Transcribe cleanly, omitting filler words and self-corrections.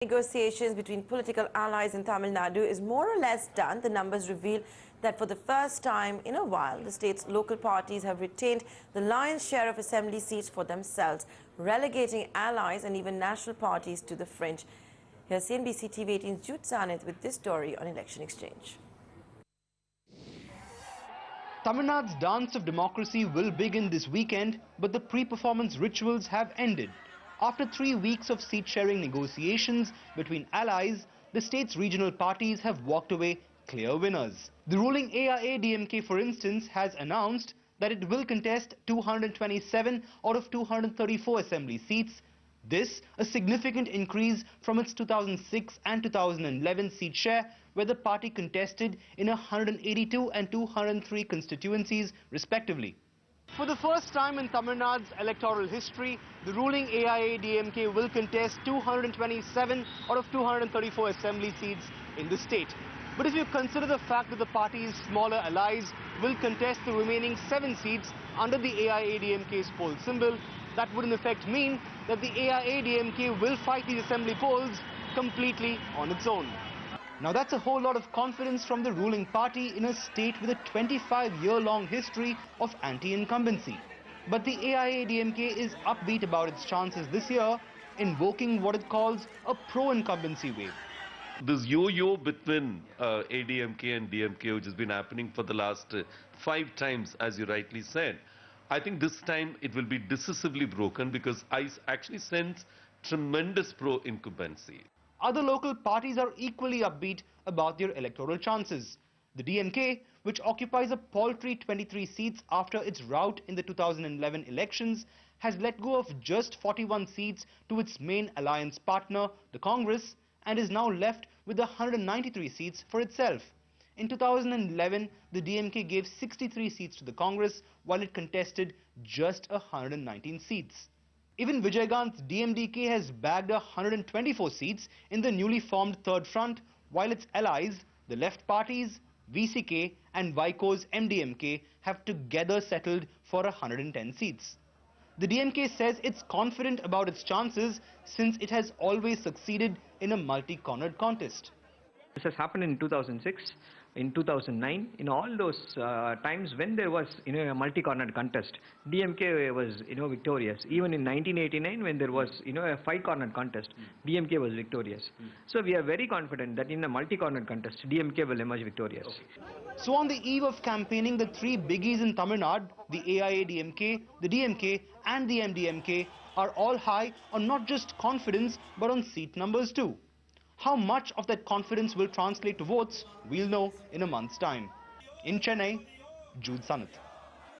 Negotiations between political allies in Tamil Nadu is more or less done. The numbers reveal that for the first time in a while, the state's local parties have retained the lion's share of assembly seats for themselves, relegating allies and even national parties to the fringe. Here's CNBC TV 18's Jude Sanith with this story on Election Exchange. Tamil Nadu's dance of democracy will begin this weekend, but the pre-performance rituals have ended. After 3 weeks of seat-sharing negotiations between allies, the state's regional parties have walked away clear winners. The ruling AIA-DMK, for instance, has announced that it will contest 227 out of 234 assembly seats. This a significant increase from its 2006 and 2011 seat share, where the party contested in 182 and 203 constituencies respectively. For the first time in Tamil Nadu's electoral history, the ruling AIA-DMK will contest 227 out of 234 assembly seats in the state. But if you consider the fact that the party's smaller allies will contest the remaining 7 seats under the AIA-DMK's poll symbol, that would in effect mean that the AIA-DMK will fight these assembly polls completely on its own. Now that's a whole lot of confidence from the ruling party in a state with a 25-year-long history of anti-incumbency. But the AIA-DMK is upbeat about its chances this year, invoking what it calls a pro-incumbency wave. This yo-yo between ADMK and DMK, which has been happening for the last 5 times, as you rightly said, I think this time it will be decisively broken because I actually sense tremendous pro-incumbency. Other local parties are equally upbeat about their electoral chances. The DMK, which occupies a paltry 23 seats after its rout in the 2011 elections, has let go of just 41 seats to its main alliance partner, the Congress, and is now left with 193 seats for itself. In 2011, the DMK gave 63 seats to the Congress, while it contested just 119 seats. Even Vijaykanth's DMDK has bagged 124 seats in the newly formed Third Front, while its allies, the left parties, VCK and Vaiko's MDMK, have together settled for 110 seats. The DMK says it's confident about its chances since it has always succeeded in a multi-cornered contest. This has happened in 2006, in 2009, in all those times when there was a multi-cornered contest, DMK was victorious. Even in 1989, when there was a 5-cornered contest, DMK was victorious. So we are very confident that in a multi-cornered contest, DMK will emerge victorious. So on the eve of campaigning, the 3 biggies in Tamil Nadu, the AIA-DMK, the DMK and the MDMK, are all high on not just confidence but on seat numbers too. How much of that confidence will translate to votes, we'll know in a month's time. In Chennai, Jude Sanith.